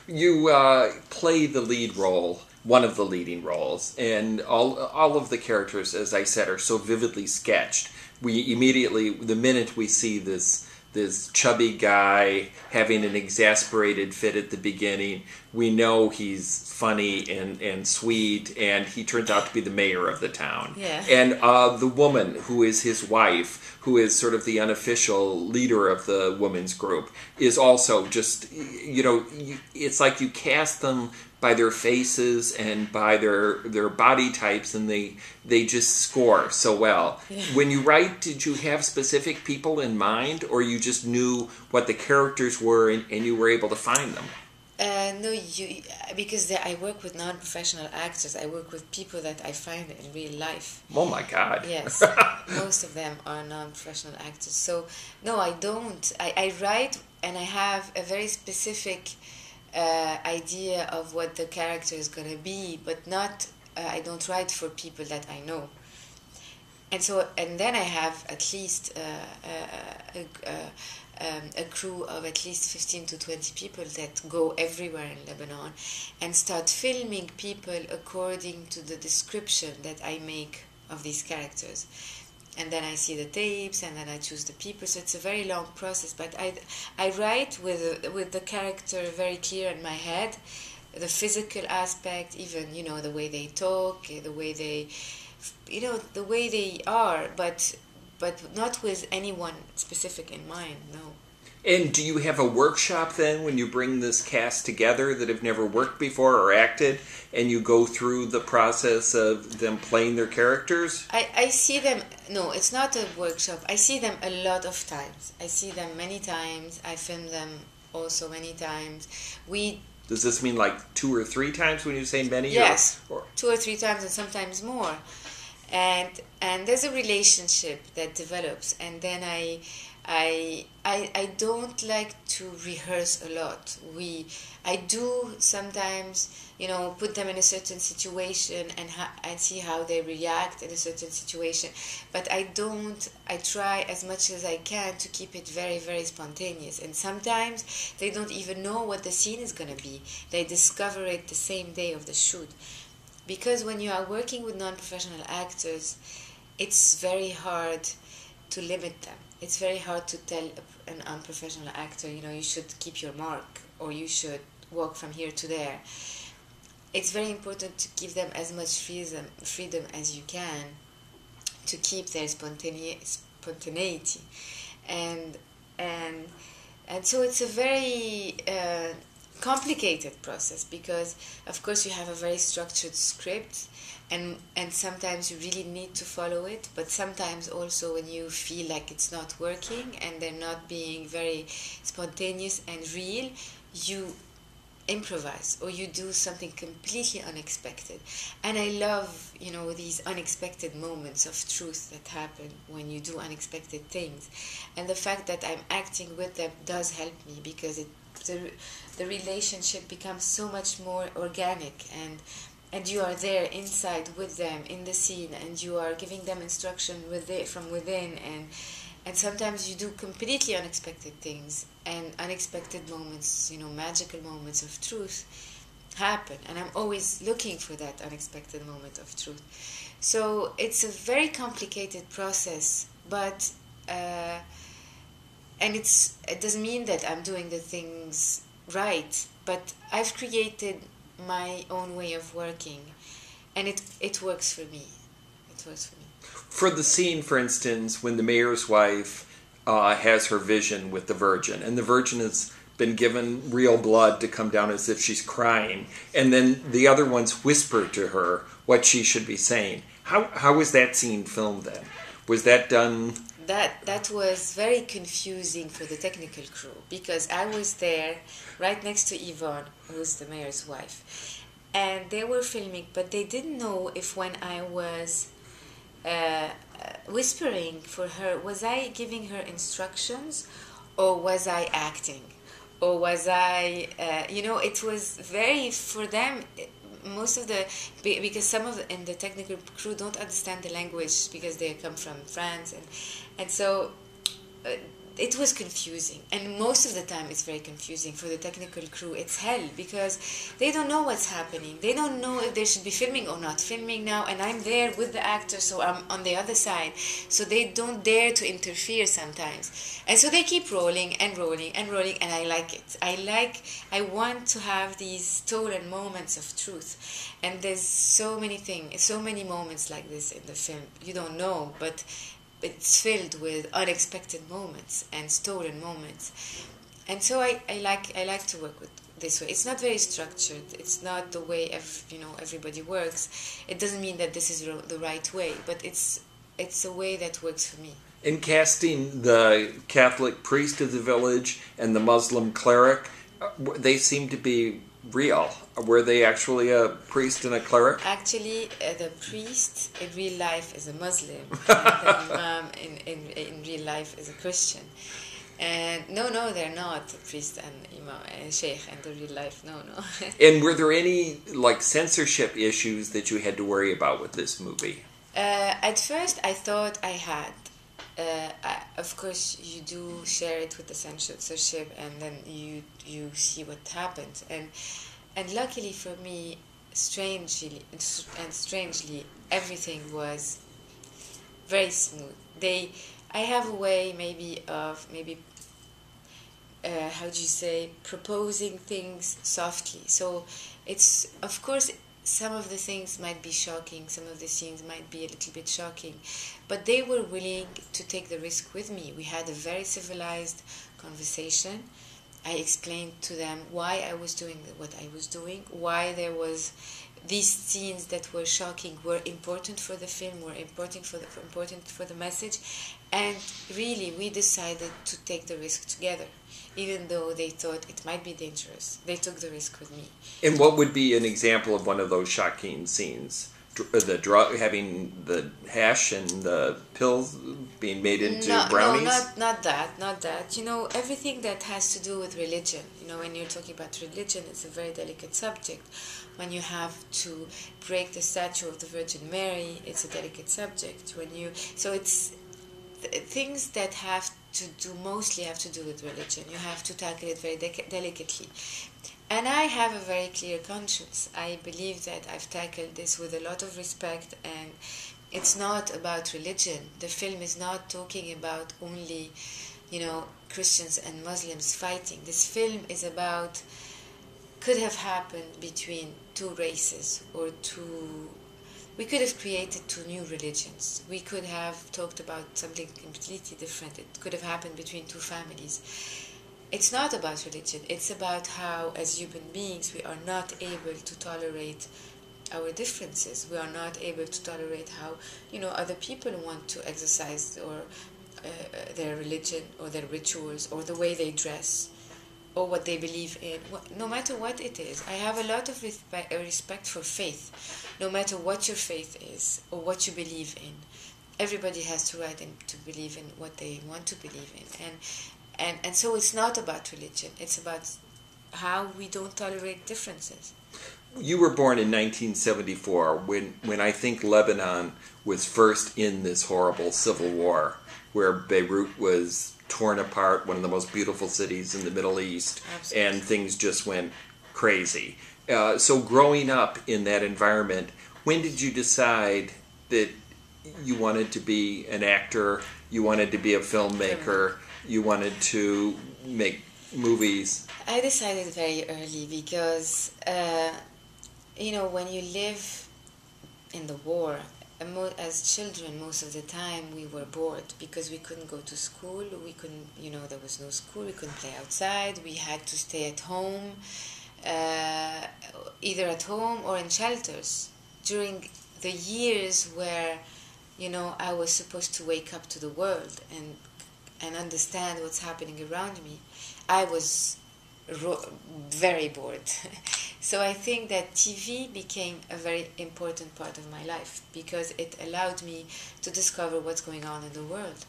You play the lead role, one of the leading roles, and all of the characters, as I said, are so vividly sketched. We immediately, the minute we see this chubby guy having an exasperated fit at the beginning, we know he's funny and sweet, and he turns out to be the mayor of the town. Yeah. And the woman who is his wife, who is sort of the unofficial leader of the women's group, is also just, it's like you cast them by their faces and by their body types, and they just score so well. Yeah. When you write, did you have specific people in mind, or you just knew what the characters were and you were able to find them? No, because I work with non-professional actors. I work with people that I find in real life. Oh my God. Yes, most of them are non-professional actors. So, no, I don't. I write, and I have a very specific idea of what the character is going to be, but not, I don't write for people that I know. And then I have at least a crew of at least 15 to 20 people that go everywhere in Lebanon and start filming people according to the description that I make of these characters. And then I see the tapes, and then I choose the people. So it's a very long process, but I write with the character very clear in my head, the physical aspect, even the way they talk, the way they, the way they are, but not with anyone specific in mind. No. And do you have a workshop then when you bring this cast together that have never worked before or acted, and you go through the process of them playing their characters? I see them, no, it's not a workshop. I see them a lot of times. I see them many times. I film them also many times. Does this mean like 2 or 3 times when you say many? Yes, 2 or 3 times, and sometimes more. And there's a relationship that develops, and then I don't like to rehearse a lot. I do sometimes, put them in a certain situation and see how they react in a certain situation. But I try as much as I can to keep it very, very spontaneous. And sometimes they don't even know what the scene is going to be. They discover it the same day of the shoot. Because when you are working with non-professional actors, it's very hard to limit them. It's very hard to tell an unprofessional actor, you should keep your mark, or you should walk from here to there. It's very important to give them as much freedom as you can to keep their spontaneity. And so it's a very complicated process, because of course you have a very structured script, and sometimes you really need to follow it, but sometimes also when you feel like it's not working and they're not being very spontaneous and real, you improvise or you do something completely unexpected. And I love these unexpected moments of truth that happen when you do unexpected things, and the fact that I'm acting with them does help me, because the relationship becomes so much more organic, and you are there inside with them in the scene, and you are giving them instruction from within, and sometimes you do completely unexpected things, and unexpected moments, magical moments of truth happen, and I'm always looking for that unexpected moment of truth. So it's a very complicated process, but and it doesn't mean that I'm doing the things right, but I've created my own way of working, and it works for me. It works for me. For the scene, for instance, when the mayor's wife has her vision with the Virgin, and the Virgin has been given real blood to come down as if she's crying, and then the other ones whisper to her what she should be saying. How was that scene filmed then? Was that done? That was very confusing for the technical crew, because I was there right next to Yvonne, who's the mayor's wife, and they were filming, but they didn't know if when I was whispering for her, was I giving her instructions, or was I acting, or was I, it was very, for them, most of because some of in the technical crew don't understand the language, because they come from France, and so it was confusing, and most of the time it's very confusing for the technical crew. It's hell, because they don't know what's happening. They don't know if they should be filming or not filming now, and I'm there with the actor, so I'm on the other side, so they don't dare to interfere sometimes, and so they keep rolling and rolling and rolling, and I like it. I want to have these stolen moments of truth, and there's so many moments like this in the film. You don't know, but it's filled with unexpected moments and stolen moments, and so I like to work with this way. It's not very structured. It's not the way everybody works. It doesn't mean that this is the right way, but it's a way that works for me. In casting the Catholic priest of the village and the Muslim cleric, they seem to be real. Were they actually a priest and a cleric? Actually, the priest in real life is a Muslim, and the imam in real life is a Christian. And no, they're not a priest and imam and sheikh in the real life. No. And were there any censorship issues that you had to worry about with this movie? At first, I thought I had. Of course, you do share it with the censorship, and then you see what happens. And luckily for me, strangely, everything was very smooth. I have a way of how do you say, proposing things softly. So it's, of course, some of the things might be shocking, some of the scenes might be a little bit shocking, but they were willing to take the risk with me. We had a very civilized conversation. I explained to them why I was doing what I was doing, why there was these scenes that were shocking were important for the film, were important for the message, and really we decided to take the risk together. Even though they thought it might be dangerous, they took the risk with me. And what would be an example of one of those shocking scenes? Having the hash and the pills being made into brownies? No, not that. Everything that has to do with religion. When you're talking about religion, it's a very delicate subject. When you have to break the statue of the Virgin Mary, it's a delicate subject. So it's things that mostly have to do with religion. You have to tackle it very delicately. And I have a very clear conscience. I believe that I've tackled this with a lot of respect, and it's not about religion. The film is not talking about only, Christians and Muslims fighting. This film is about, could have happened between two races or we could have created two new religions. We could have talked about something completely different. It could have happened between two families. It's not about religion. It's about how, as human beings, we are not able to tolerate our differences. We are not able to tolerate how, other people want to exercise or their religion or their rituals or the way they dress or what they believe in. No matter what it is, I have a lot of respect for faith. No matter what your faith is or what you believe in, everybody has to right to believe in what they want to believe in. And so it's not about religion. It's about how we don't tolerate differences. You were born in 1974 when I think Lebanon was first in this horrible civil war where Beirut was torn apart, one of the most beautiful cities in the Middle East. Absolutely. And things just went crazy. So growing up in that environment, when did you decide that you wanted to be an actor, you wanted to be a filmmaker, you wanted to make movies? I decided very early because, when you live in the war, as children, most of the time we were bored because we couldn't go to school, there was no school, we couldn't play outside, we had to stay at home, either at home or in shelters. During the years where, I was supposed to wake up to the world and understand what's happening around me, I was very bored. So I think that TV became a very important part of my life because it allowed me to discover what's going on in the world.